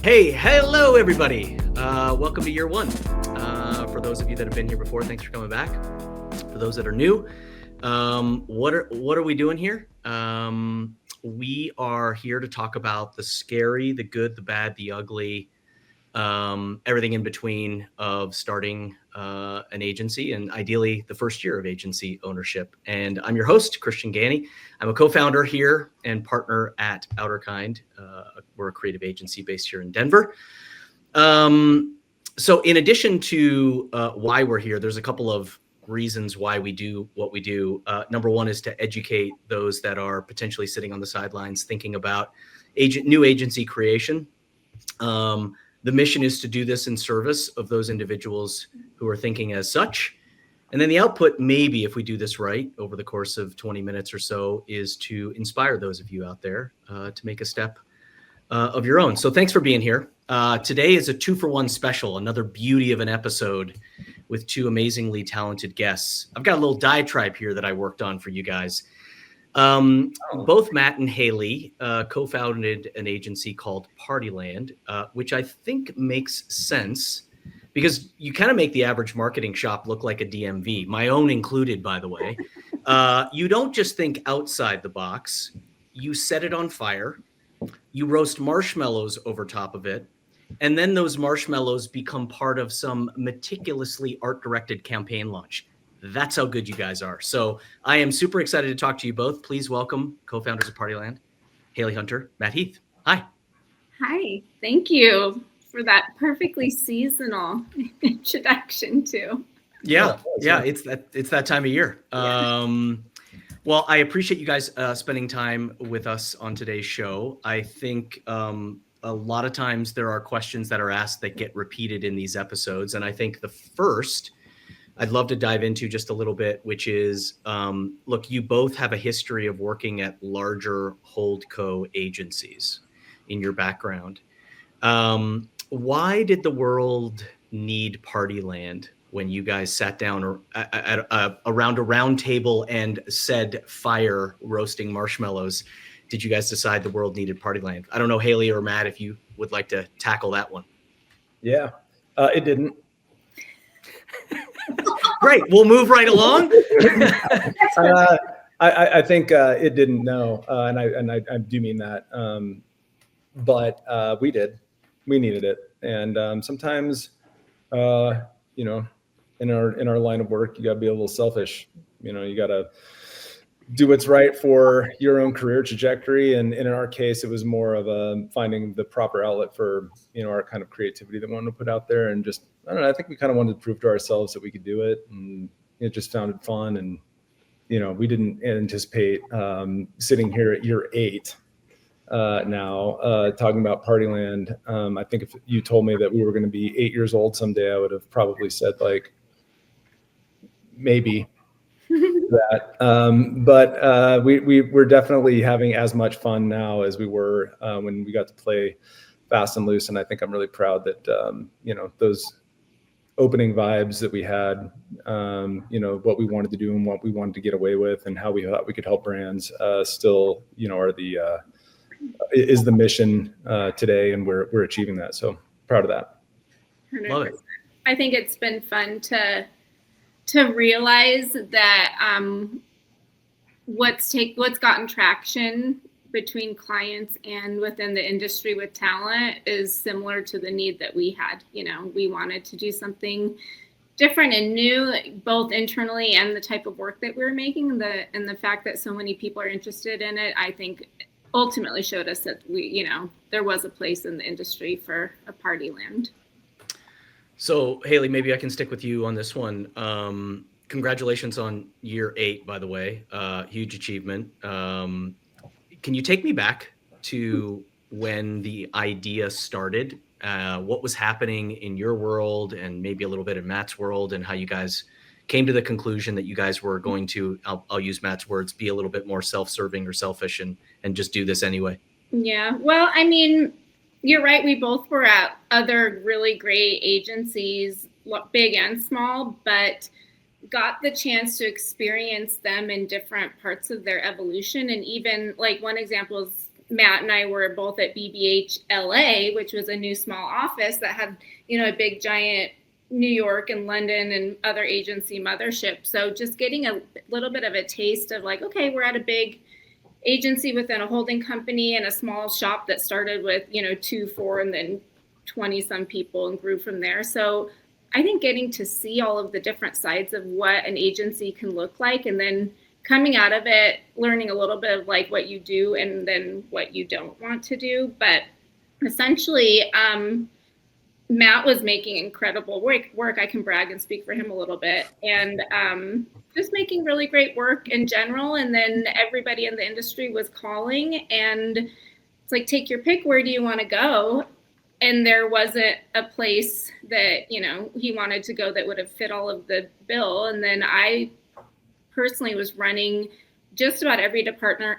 Hey, hello everybody. Welcome to year one. For those of you that have been here before, thanks for coming back. For those that are new, what are we doing here? We are here to talk about the scary, the good, the bad, the ugly, everything in between of starting an agency, and ideally the first year of agency ownership. And I'm your host, Christian Ganny. I'm a co-founder here and partner at Outerkind. We're a creative agency based here in Denver. So in addition to why we're here, there's a couple of reasons why we do what we do. Number one is to educate those that are potentially sitting on the sidelines thinking about new agency creation. The mission is to do this in service of those individuals who are thinking as such. And then the output, maybe if we do this right over the course of 20 minutes or so, is to inspire those of you out there to make a step of your own. So thanks for being here. Today is a 2-for-1 special, another beauty of an episode with two amazingly talented guests. I've got a little diatribe here that I worked on for you guys. Both Matt and Haley co-founded an agency called Partyland, which I think makes sense because you kind of make the average marketing shop look like a DMV, my own included, by the way. You don't just think outside the box. You set it on fire. You roast marshmallows over top of it. And then those marshmallows become part of some meticulously art-directed campaign launch. That's how good you guys are. So I am super excited to talk to you both. Please welcome co-founders of Partyland, Haley Hunter, Matt Heath. Hi. Hi. Thank you for that perfectly seasonal introduction too. Yeah. It's that time of year. Well, I appreciate you guys spending time with us on today's show. I think a lot of times there are questions that are asked that get repeated in these episodes. And I think the first I'd love to dive into just a little bit, which is, look, you both have a history of working at larger holdco agencies in your background. Why did the world need Partyland when you guys sat down around a round table and said fire roasting marshmallows? Did you guys decide the world needed Partyland? I don't know, Haley or Matt, if you would like to tackle that one. Yeah, it didn't. Great. We'll move right along. I think it didn't. No, and I do mean that. But we did. We needed it, and sometimes, in our line of work, you got to be a little selfish. You got to do what's right for your own career trajectory, and in our case, it was more of finding the proper outlet for our kind of creativity that we wanted to put out there, and just I don't know. I think we kind of wanted to prove to ourselves that we could do it, and it just sounded fun. And we didn't anticipate sitting here at year 8 now talking about Partyland. I think if you told me that we were going to be 8 years old someday, I would have probably said like maybe. That but we're definitely having as much fun now as we were when we got to play fast and loose, and I think I'm really proud that those opening vibes that we had, what we wanted to do and what we wanted to get away with and how we thought we could help brands still are is the mission today, and we're achieving that, so proud of that. 100%. Love it. I think it's been fun to realize that what's gotten traction between clients and within the industry with talent is similar to the need that we had. We wanted to do something different and new, both internally and the type of work that we were making. And the fact that so many people are interested in it, I think ultimately showed us that there was a place in the industry for a Partyland. So, Haley, maybe I can stick with you on this one. Congratulations on year 8, by the way. Huge achievement. Can you take me back to when the idea started? What was happening in your world and maybe a little bit in Matt's world, and how you guys came to the conclusion that you guys were going to, I'll use Matt's words, be a little bit more self-serving or selfish and just do this anyway? Yeah, well, I mean, you're right. We both were at other really great agencies, big and small, but got the chance to experience them in different parts of their evolution. And even like one example is Matt and I were both at BBH LA, which was a new small office that had, a big giant New York and London and other agency mothership. So just getting a little bit of a taste of like, okay, we're at a big agency within a holding company and a small shop that started with, 2, 4, and then 20 some people and grew from there. So I think getting to see all of the different sides of what an agency can look like, and then coming out of it, learning a little bit of like what you do and then what you don't want to do. But essentially, Matt was making incredible work. I can brag and speak for him a little bit, and just making really great work in general. And then everybody in the industry was calling, and it's like, take your pick. Where do you want to go? And there wasn't a place that, he wanted to go that would have fit all of the bill. And then I personally was running just about every department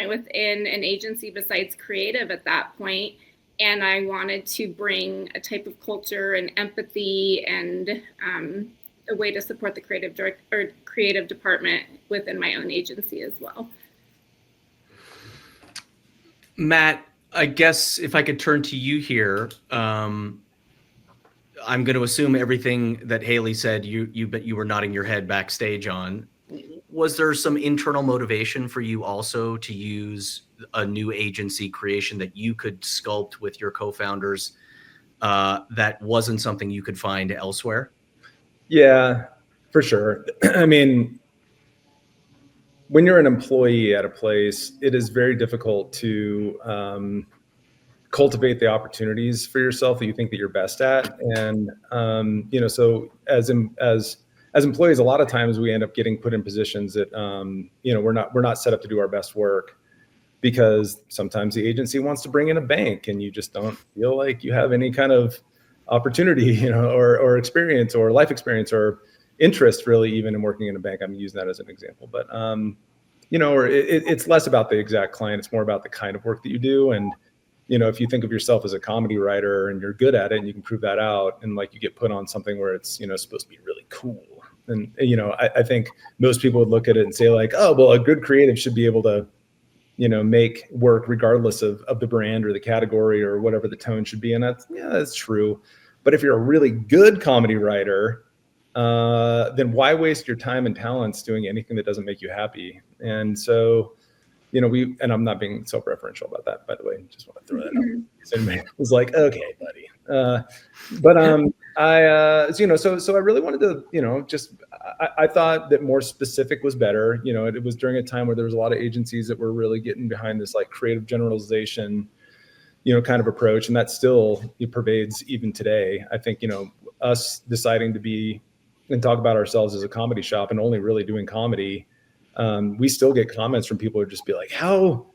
within an agency besides creative at that point. And I wanted to bring a type of culture and empathy and a way to support the creative department within my own agency as well. Matt, I guess if I could turn to you here, I'm going to assume everything that Haley said, you were nodding your head backstage on. Was there some internal motivation for you also to use a new agency creation that you could sculpt with your co-founders that wasn't something you could find elsewhere? Yeah, for sure. I mean, when you're an employee at a place, it is very difficult to cultivate the opportunities for yourself that you think that you're best at. And, so as employees, a lot of times we end up getting put in positions that, we're not set up to do our best work, because sometimes the agency wants to bring in a bank and you just don't feel like you have any kind of opportunity, or experience or life experience or interest really even in working in a bank. I'm using that as an example, but, or it's less about the exact client. It's more about the kind of work that you do. And, if you think of yourself as a comedy writer and you're good at it and you can prove that out, and like you get put on something where it's, supposed to be really cool. And, I think most people would look at it and say like, oh, well, a good creative should be able to, make work regardless of the brand or the category or whatever the tone should be. And that's true. But if you're a really good comedy writer, then why waste your time and talents doing anything that doesn't make you happy? And so, and I'm not being self-referential about that, by the way, just want to throw that out. So anybody was like, okay, buddy. So I really wanted to, I thought that more specific was better. It was during a time where there was a lot of agencies that were really getting behind this like creative generalization, kind of approach. And that still pervades even today. I think, us deciding to be and talk about ourselves as a comedy shop and only really doing comedy, we still get comments from people who just be like, how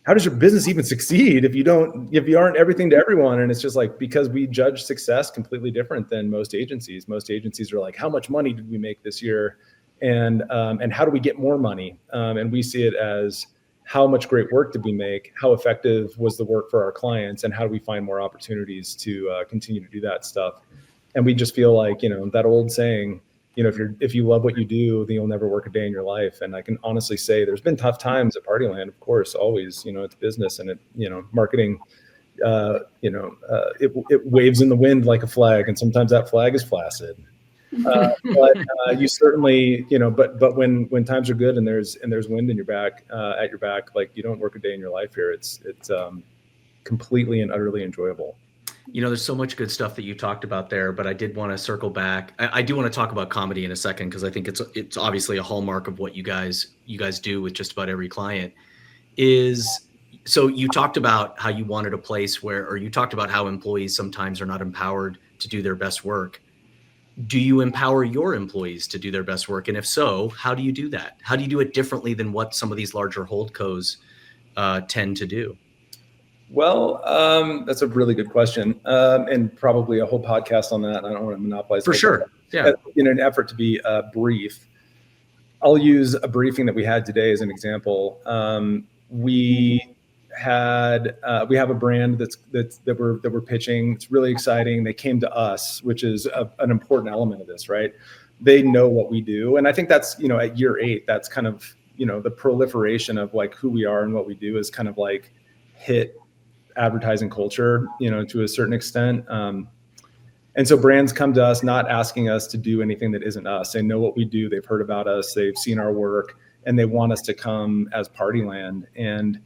does your business even succeed if you aren't everything to everyone? And it's just like, because we judge success completely different than most agencies. Most agencies are like, how much money did we make this year? And how do we get more money? And we see it as how much great work did we make? How effective was the work for our clients? And how do we find more opportunities to continue to do that stuff? And we just feel like, that old saying, if you love what you do, then you'll never work a day in your life. And I can honestly say there's been tough times at Partyland, of course, always, it's business, and marketing, it waves in the wind like a flag. And sometimes that flag is flaccid. But you certainly, but when times are good and there's wind in your back, at your back, like you don't work a day in your life here. It's completely and utterly enjoyable. There's so much good stuff that you talked about there, but I did want to circle back. I do want to talk about comedy in a second, because I think it's obviously a hallmark of what you guys do with just about every client. So you talked about how you wanted a place or you talked about how employees sometimes are not empowered to do their best work. Do you empower your employees to do their best work? And if so, how do you do that? How do you do it differently than what some of these larger holdcos tend to do? Well, that's a really good question, and probably a whole podcast on that. I don't want to monopolize. For sure. Yeah. In an effort to be brief, I'll use a briefing that we had today as an example. We have a brand that we're pitching. It's really exciting. They came to us, which is an important element of this, right? They know what we do, and I think that's at year 8. That's kind of the proliferation of like who we are and what we do is kind of like hit advertising culture, to a certain extent. And so brands come to us not asking us to do anything that isn't us. They know what we do. They've heard about us. They've seen our work, and they want us to come as Partyland. And,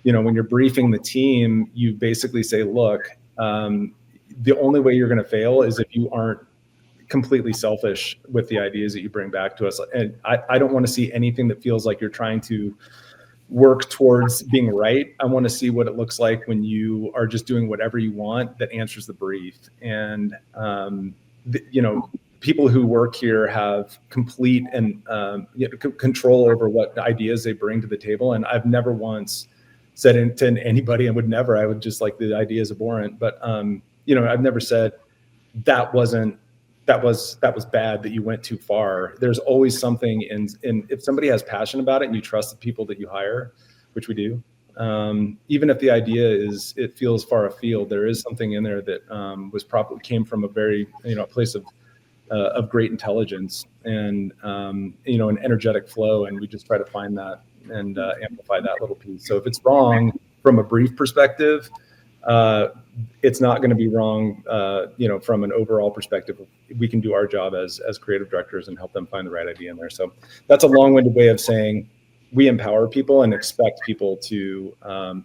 when you're briefing the team, you basically say, look, the only way you're going to fail is if you aren't completely selfish with the ideas that you bring back to us. And I don't want to see anything that feels like you're trying to work towards being right. I want to see what it looks like when you are just doing whatever you want that answers the brief. And, people who work here have complete and control over what ideas they bring to the table. And I've never once said to anybody, I would just like, the idea is abhorrent, but, I've never said that was bad, that you went too far. There's always something in if somebody has passion about it and you trust the people that you hire, which we do, even if the idea it feels far afield, there is something in there that came from a very, a place of great intelligence and, an energetic flow. And we just try to find that and amplify that little piece. So if it's wrong from a brief perspective, it's not going to be wrong, from an overall perspective. We can do our job as creative directors and help them find the right idea in there. So that's a long-winded way of saying we empower people and expect people to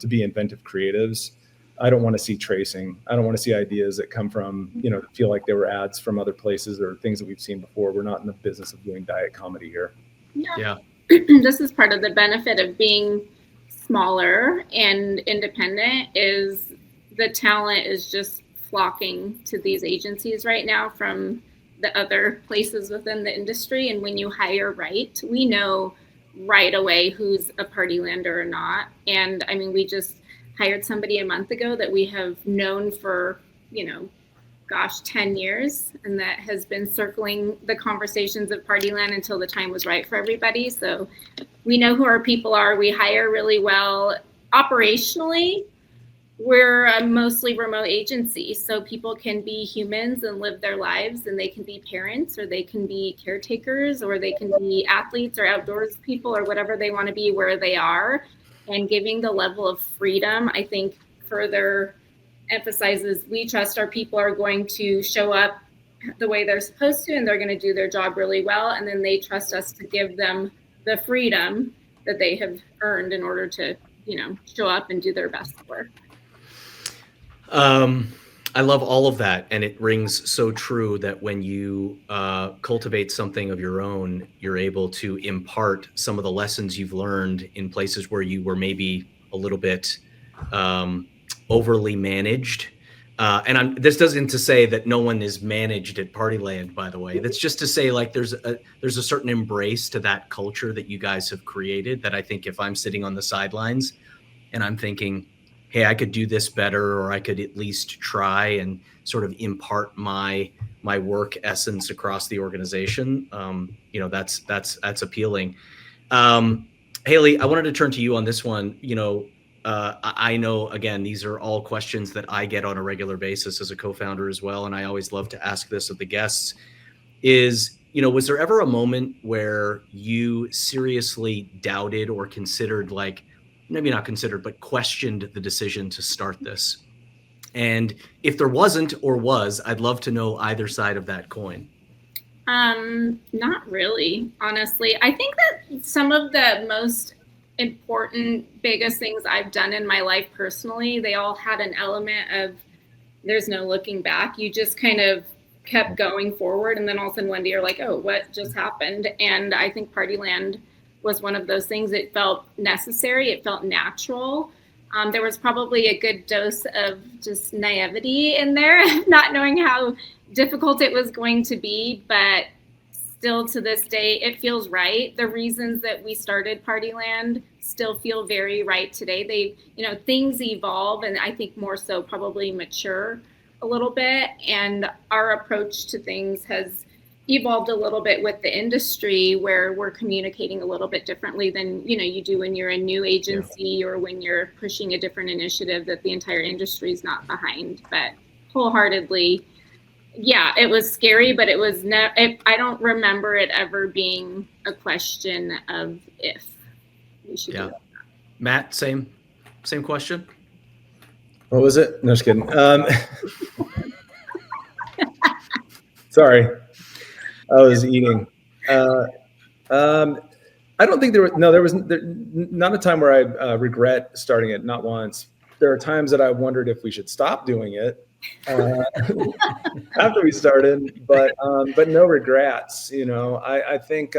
be inventive creatives. I don't want to see tracing. I don't want to see ideas that come from, feel like they were ads from other places or things that we've seen before. We're not in the business of doing diet comedy here. Yeah. This is part of the benefit of being smaller and independent is the talent is just flocking to these agencies right now from the other places within the industry. And when you hire right, we know right away who's a Partylander or not. And I mean, we just hired somebody a month ago that we have known for, 10 years. And that has been circling the conversations of Partyland until the time was right for everybody. So we know who our people are. We hire really well. Operationally, we're a mostly remote agency, so people can be humans and live their lives, and they can be parents, or they can be caretakers, or they can be athletes or outdoors people, or whatever they want to be where they are. And giving the level of freedom, I think, further emphasizes we trust our people are going to show up the way they're supposed to, and they're going to do their job really well. And then they trust us to give them the freedom that they have earned in order to, show up and do their best work. I love all of that. And it rings so true that when you cultivate something of your own, you're able to impart some of the lessons you've learned in places where you were maybe a little bit overly managed. And this doesn't to say that no one is managed at Partyland, by the way. That's just to say, like, there's a certain embrace to that culture that you guys have created that I think if I'm sitting on the sidelines and I'm thinking, hey, I could do this better, or I could at least try and sort of impart my work essence across the organization. That's appealing. Haley, I wanted to turn to you on this one. I know, again, these are all questions that I get on a regular basis as a co-founder as well. And I always love to ask this of the guests is, was there ever a moment where you seriously doubted or considered, like, maybe not considered, but questioned the decision to start this? And if there wasn't or was, I'd love to know either side of that coin. Not really, honestly. I think that some of the most important, biggest things I've done in my life personally, they all had an element of there's no looking back. You just kind of kept going forward. And then all of a sudden one day you're like, oh, what just happened? And I think Partyland was one of those things. It felt necessary. It felt natural. There was probably a good dose of just naivety in there, not knowing how difficult it was going to be, but still to this day, it feels right. The reasons that we started Partyland still feel very right today. Things evolve, and I think more so probably mature a little bit. And our approach to things has evolved a little bit with the industry, where we're communicating a little bit differently than you do when you're a new agency or when you're pushing a different initiative that the entire industry is not behind. But wholeheartedly, yeah, it was scary, but it was I don't remember it ever being a question of if we should do it. Matt, same question. What was it? No, just kidding. Sorry, I was eating. I don't think there was not a time where I regret starting it. Not once. There are times that I wondered if we should stop doing it after we started, but no regrets. I think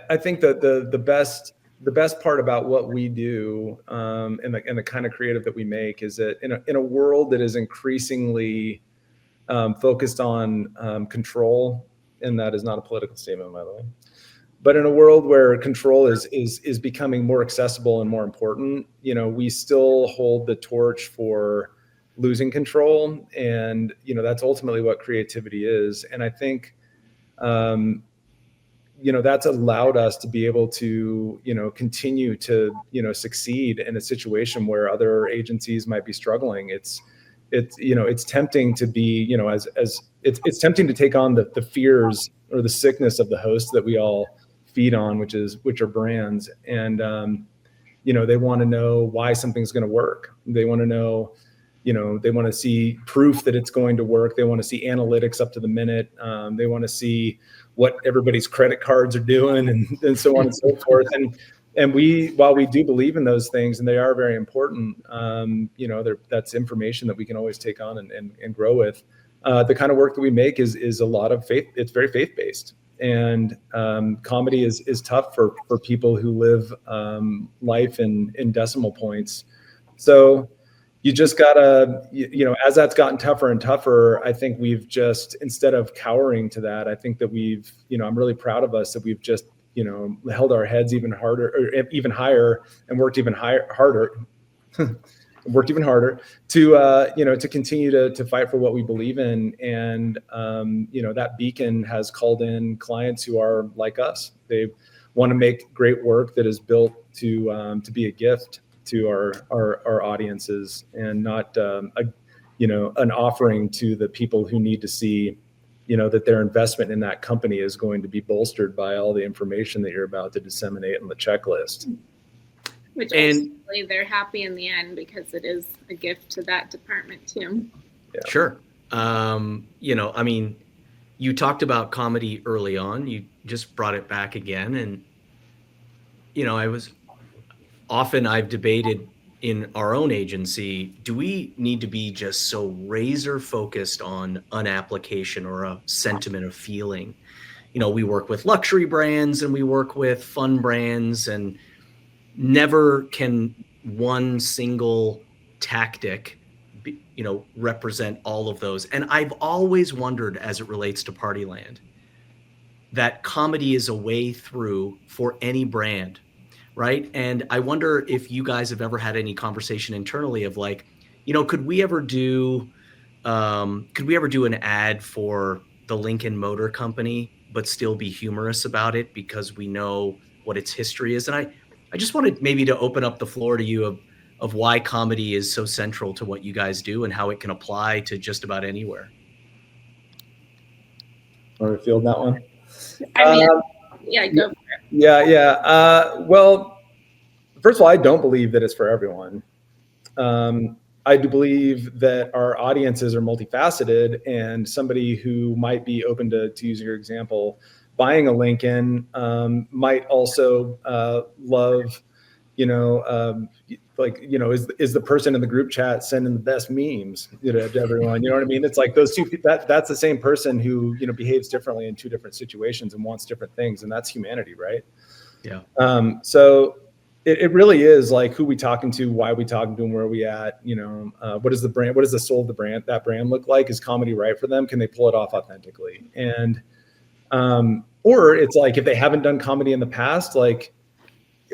I think that the best part about what we do and the kind of creative that we make is that in a world that is increasingly focused on control, and that is not a political statement, by the way. But in a world where control is becoming more accessible and more important, we still hold the torch for losing control, and that's ultimately what creativity is. And I think that's allowed us to be able to continue to succeed in a situation where other agencies might be struggling. It's tempting to be as it's tempting to take on the fears or the sickness of the host that we all feed on, which are brands. And they want to know why something's going to work. They want to know, they want to see proof that it's going to work. They want to see analytics up to the minute. They want to see what everybody's credit cards are doing, and so on and so forth. And while we do believe in those things, and they are very important, that's information that we can always take on and grow with. The kind of work that we make is a lot of faith. It's very faith-based. And comedy is tough for people who live life in decimal points. So you just gotta, as that's gotten tougher and tougher, I think we've just, instead of cowering to that, I think that we've, I'm really proud of us that we've just, held our heads even harder or even higher and worked even harder to continue to fight for what we believe in. And, that beacon has called in clients who are like us. They want to make great work that is built to be a gift to our audiences, and not an offering to the people who need to see that their investment in that company is going to be bolstered by all the information that you're about to disseminate on the checklist. Which ultimately they're happy in the end because it is a gift to that department too. Yeah. Sure. You talked about comedy early on. You just brought it back again. And, I've debated in our own agency, do we need to be just so razor focused on an application or a sentiment of feeling? We work with luxury brands and we work with fun brands, and never can one single tactic represent all of those. And I've always wondered, as it relates to Partyland, that comedy is a way through for any brand. Right. And I wonder if you guys have ever had any conversation internally of like, could we ever do an ad for the Lincoln Motor Company, but still be humorous about it because we know what its history is? And I just wanted maybe to open up the floor to you of why comedy is so central to what you guys do and how it can apply to just about anywhere. Want to field that one? Yeah, go for it. Yeah. Well, first of all, I don't believe that it's for everyone. I do believe that our audiences are multifaceted, and somebody who might be open to use your example, buying a Lincoln might also love, is the person in the group chat sending the best memes to everyone? You know what I mean? It's like those two. That's the same person who behaves differently in two different situations and wants different things, and that's humanity, right? Yeah. So it really is like who we talking to, why we talking to them, where are we at? What is the brand? What is the soul of the brand? That brand look like? Is comedy right for them? Can they pull it off authentically? And or it's like if they haven't done comedy in the past, like,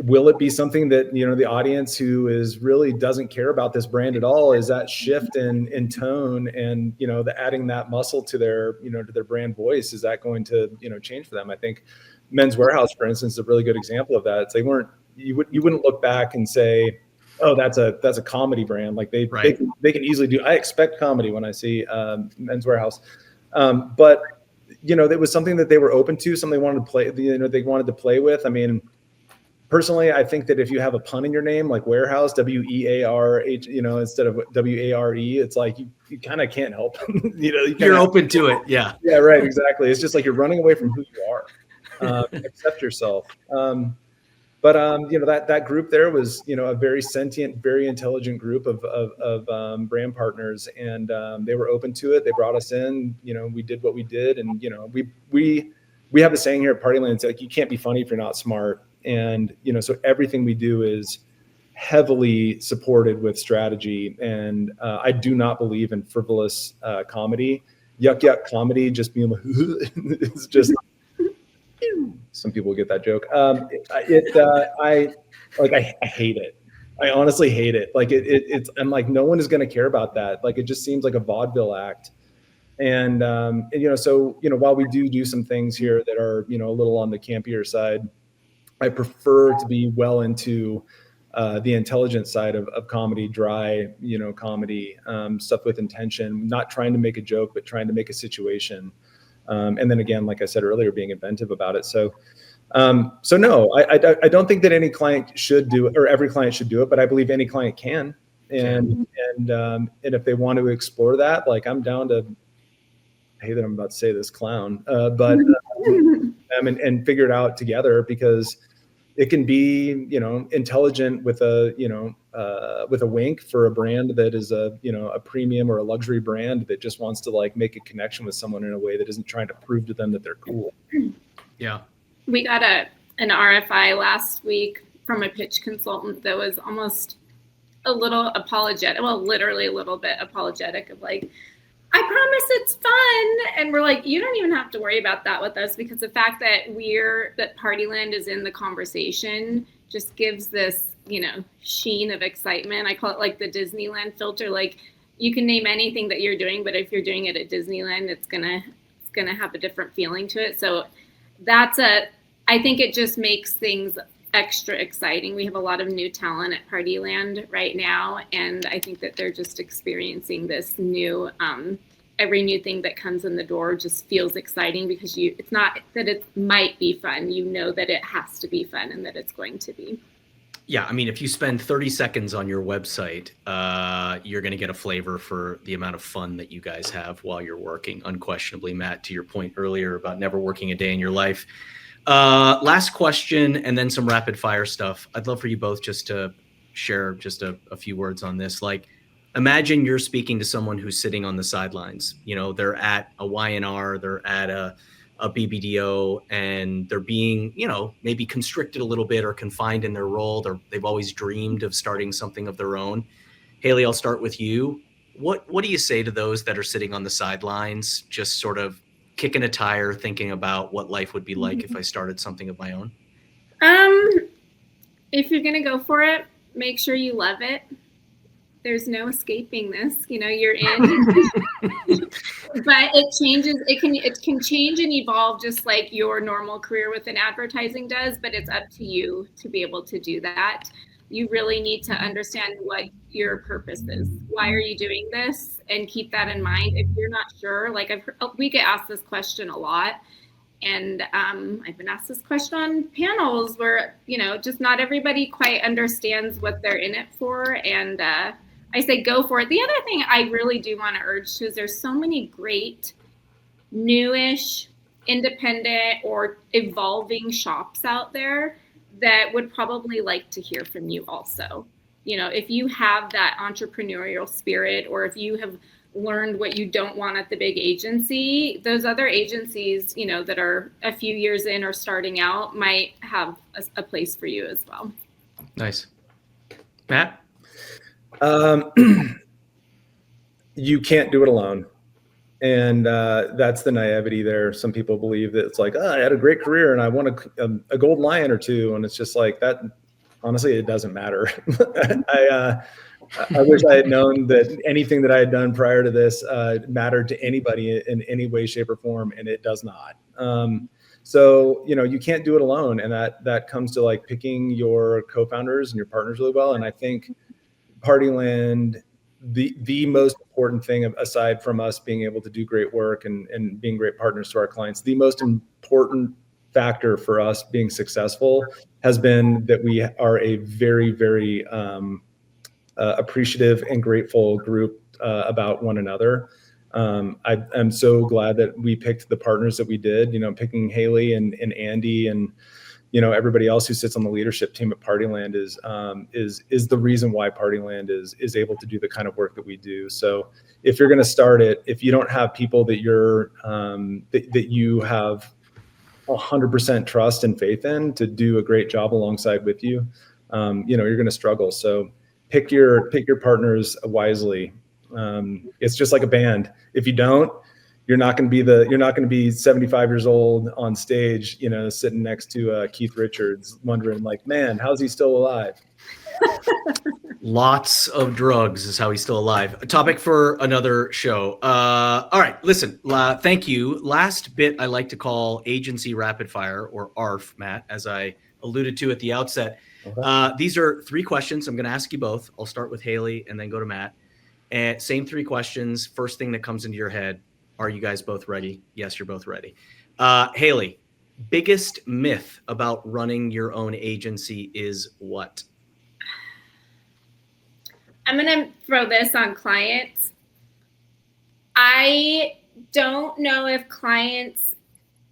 will it be something that the audience who is really doesn't care about this brand at all, is that shift in tone and the adding that muscle to their to their brand voice, is that going to change for them? I think Men's Warehouse, for instance, is a really good example of that. It's you wouldn't look back and say, oh, that's a comedy brand. Like they can easily do. I expect comedy when I see Men's Warehouse, but it was something that they were open to, something they wanted to play. They wanted to play with. I mean, Personally, I think that if you have a pun in your name, like warehouse, W-E-A-R-H, instead of W-A-R-E, it's like you kind of can't help. You're open to it. Yeah. Yeah, right. Exactly. It's just like you're running away from who you are. Accept yourself. But that group there was, a very sentient, very intelligent group of brand partners, and they were open to it. They brought us in. We did what we did, and we have the saying here at Partyland, it's like you can't be funny if you're not smart. And so everything we do is heavily supported with strategy. And I do not believe in frivolous comedy. Yuck comedy, just being like, it's just. Some people get that joke. I hate it. I honestly hate it. Like it's, I'm like, no one is going to care about that. Like, it just seems like a vaudeville act. And so, while we do some things here that are, a little on the campier side, I prefer to be well into the intelligent side of comedy, dry, comedy, stuff with intention, not trying to make a joke, but trying to make a situation. And then again, like I said earlier, being inventive about it. So no, I don't think that any client should do it, or every client should do it, but I believe any client can. And if they want to explore that, like, I'm down to, I hate that I'm about to say this, clown, but and figure it out together, because it can be, intelligent with a wink for a brand that is a premium or a luxury brand that just wants to like make a connection with someone in a way that isn't trying to prove to them that they're cool. Yeah. We got an RFI last week from a pitch consultant that was almost a little apologetic. Well, literally a little bit apologetic of like, I promise it's fun. And we're like, you don't even have to worry about that with us, because the fact that Partyland is in the conversation just gives this, sheen of excitement. I call it like the Disneyland filter. Like, you can name anything that you're doing, but if you're doing it at Disneyland, it's gonna have a different feeling to it. So I think it just makes things extra exciting. We have a lot of new talent at Partyland right now, and I think that they're just experiencing this new, every new thing that comes in the door just feels exciting, because it's not that it might be fun, that it has to be fun and that it's going to be. Yeah, I mean, if you spend 30 seconds on your website, you're going to get a flavor for the amount of fun that you guys have while you're working. Unquestionably, Matt, to your point earlier about never working a day in your life. Last question, and then some rapid fire stuff. I'd love for you both just to share just a few words on this. Like, imagine you're speaking to someone who's sitting on the sidelines. They're at a Y&R, they're at a BBDO, and they're being, maybe constricted a little bit or confined in their role. They've always dreamed of starting something of their own. Haley, I'll start with you. What do you say to those that are sitting on the sidelines, just sort of kicking a tire, thinking about what life would be like if I started something of my own? If you're going to go for it, make sure you love it. There's no escaping this, you're in, but it changes. It can change and evolve just like your normal career within advertising does, but it's up to you to be able to do that. You really need to understand what your purpose is. Why are you doing this? And keep that in mind. If you're not sure, like we get asked this question a lot. And I've been asked this question on panels where, just not everybody quite understands what they're in it for. And I say go for it. The other thing I really do want to urge to is there's so many great newish, independent, or evolving shops out there that would probably like to hear from you also. If you have that entrepreneurial spirit, or if you have learned what you don't want at the big agency, those other agencies, that are a few years in or starting out might have a place for you as well. Nice. Matt? You can't do it alone. And that's the naivety there. Some people believe that it's like, I had a great career and I won a gold lion or two. And it's just like that. Honestly, it doesn't matter. I wish I had known that anything that I had done prior to this mattered to anybody in any way, shape, or form, and it does not. So, you can't do it alone. And that comes to like picking your co-founders and your partners really well. And I think Partyland, the most important thing, aside from us being able to do great work and being great partners to our clients, the most important factor for us being successful has been that we are a very, very appreciative and grateful group about one another. I'm so glad that we picked the partners that we did, picking Haley and Andy and, everybody else who sits on the leadership team at Partyland is the reason why Partyland is able to do the kind of work that we do. So if you're going to start it, if you don't have people that you're, that you have 100% trust and faith in to do a great job alongside with you, you're going to struggle. So pick your partners wisely. It's just like a band. If you don't, you're not going to be 75 years old on stage, sitting next to Keith Richards, wondering like, man, how's he still alive? Lots of drugs is how he's still alive. A topic for another show. All right, listen, thank you. Last bit I like to call agency rapid fire, or ARF, Matt, as I alluded to at the outset. Okay. These are 3 questions. I'm going to ask you both. I'll start with Haley and then go to Matt. And same 3 questions. First thing that comes into your head. Are you guys both ready? Yes, you're both ready. Haley, biggest myth about running your own agency is what? I'm going to throw this on clients. I don't know if clients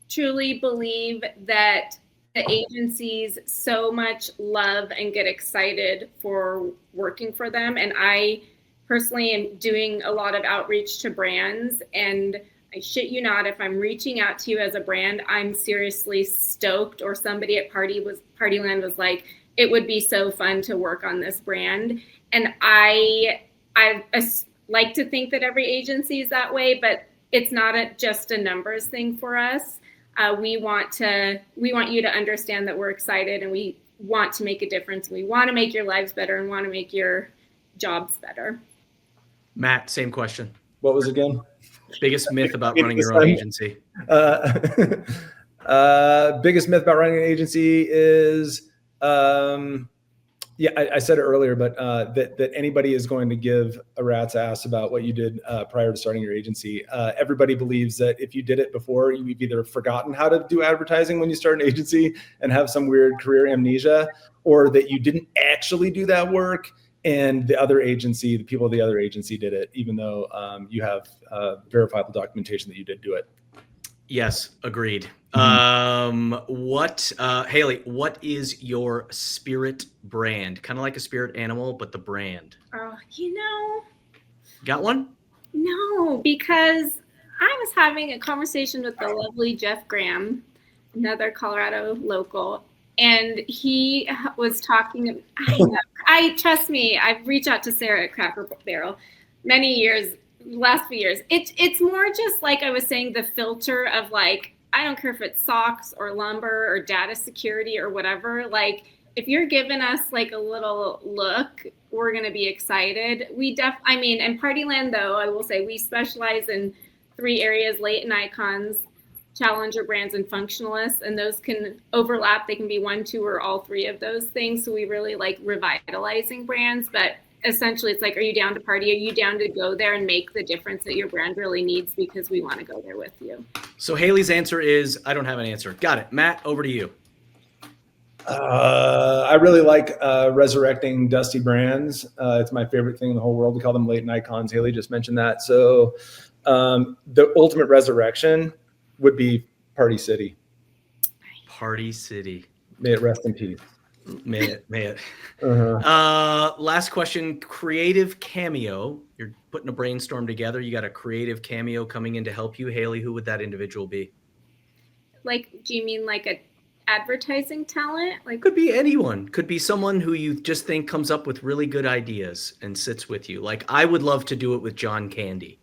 truly believe that the agencies so much love and get excited for working for them. And I personally am doing a lot of outreach to brands, and I shit you not, if I'm reaching out to you as a brand, I'm seriously stoked. Or somebody at Partyland was like, it would be so fun to work on this brand. And I like to think that every agency is that way, but it's not just a numbers thing for us. We want you to understand that we're excited and we want to make a difference. We want to make your lives better and want to make your jobs better. Matt, same question. What was it again? Biggest myth about running your own agency. Biggest myth about running an agency is, I said it earlier, but that anybody is going to give a rat's ass about what you did prior to starting your agency. Everybody believes that if you did it before, you've either forgotten how to do advertising when you start an agency and have some weird career amnesia, or that you didn't actually do that work. And the people of the other agency did it, even though you have verifiable documentation that you did do it. Yes, agreed. Haley, what is your spirit brand? Kind of like a spirit animal, but the brand. Got one? No, because I was having a conversation with the lovely Jeff Graham, another Colorado local. And he was talking, trust me, I've reached out to Sarah at Cracker Barrel last few years. It's more just like I was saying, the filter of like, I don't care if it's socks or lumber or data security or whatever. Like, if you're giving us like a little look, we're going to be excited. And Partyland, though, I will say we specialize in 3 areas: latent icons, challenger brands, and functionalists, and those can overlap. They can be 1, 2, or all 3 of those things. So we really like revitalizing brands, but essentially it's like, are you down to party? Are you down to go there and make the difference that your brand really needs? Because we want to go there with you. So Haley's answer is, I don't have an answer. Got it. Matt, over to you. I really like resurrecting dusty brands. It's my favorite thing in the whole world. We call them latent icons. Haley just mentioned that. So the ultimate resurrection would be Party City. Party City. May it rest in peace. May it. Uh-huh. Last question. Creative cameo. You're putting a brainstorm together. You got a creative cameo coming in to help you. Haley, who would that individual be? Like, do you mean like a advertising talent? Like, could be anyone. Could be someone who you just think comes up with really good ideas and sits with you. Like, I would love to do it with John Candy.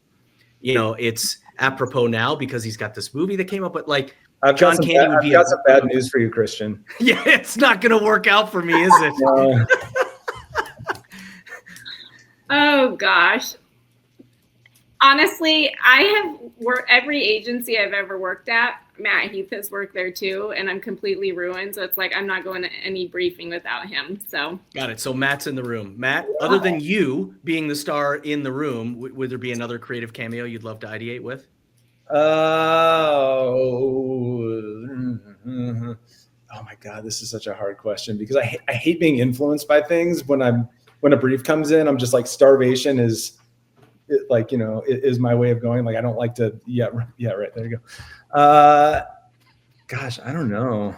It's apropos now because he's got this movie that came up, but like, John Candy would be. I've got some bad news for you, Christian. Yeah, it's not going to work out for me, is it? Oh gosh. Honestly, I have worked every agency I've ever worked at. Matt Heath has worked there too, and I'm completely ruined. So it's like I'm not going to any briefing without him. So got it. So Matt's in the room. Matt, other than you being the star in the room, would there be another creative cameo you'd love to ideate with? Oh my God, this is such a hard question because I hate being influenced by things. When a brief comes in, I'm just like, starvation is like, is my way of going. Like, I don't like to, yeah, right. There you go. Gosh, I don't know.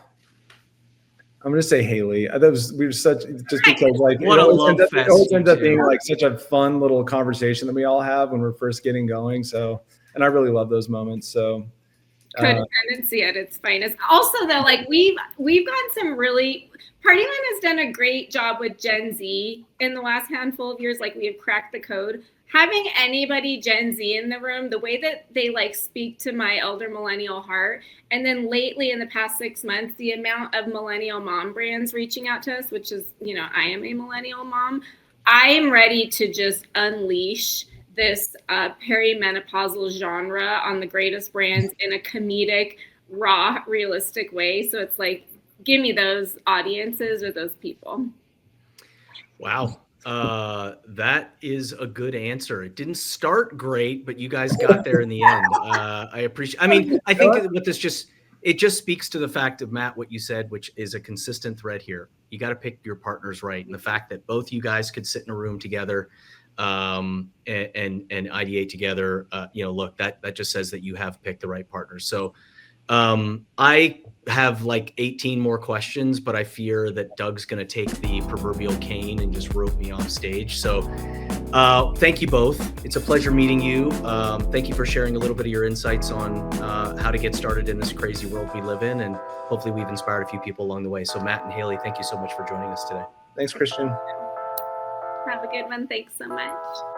I'm going to say Haley. We were such, just because like, What a love fest it always ends up you being two. like such a fun little conversation that we all have when we're first getting going. So, and I really love those moments. So, codependency at its finest. Also, though, like we've gotten some really, Partyline has done a great job with Gen Z in the last handful of years. Like, we have cracked the code. Having anybody Gen Z in the room, the way that they like speak to my elder millennial heart, and then lately in the past 6 months, the amount of millennial mom brands reaching out to us, which is, I am a millennial mom. I am ready to just unleash this perimenopausal genre on the greatest brands in a comedic, raw, realistic way. So it's like, give me those audiences or those people. Wow. That is a good answer. It didn't start great, but you guys got there in the end. I appreciate, I think what it just speaks to the fact of, Matt, what you said, which is a consistent thread here. You got to pick your partners right. And the fact that both you guys could sit in a room together, and ideate together, look, that just says that you have picked the right partners. So I have like 18 more questions, but I fear that Doug's going to take the proverbial cane and just rope me off stage. So thank you both. It's a pleasure meeting you. Thank you for sharing a little bit of your insights on how to get started in this crazy world we live in. And hopefully we've inspired a few people along the way. So Matt and Haley, thank you so much for joining us today. Thanks, Christian. Have a good one. Thanks so much.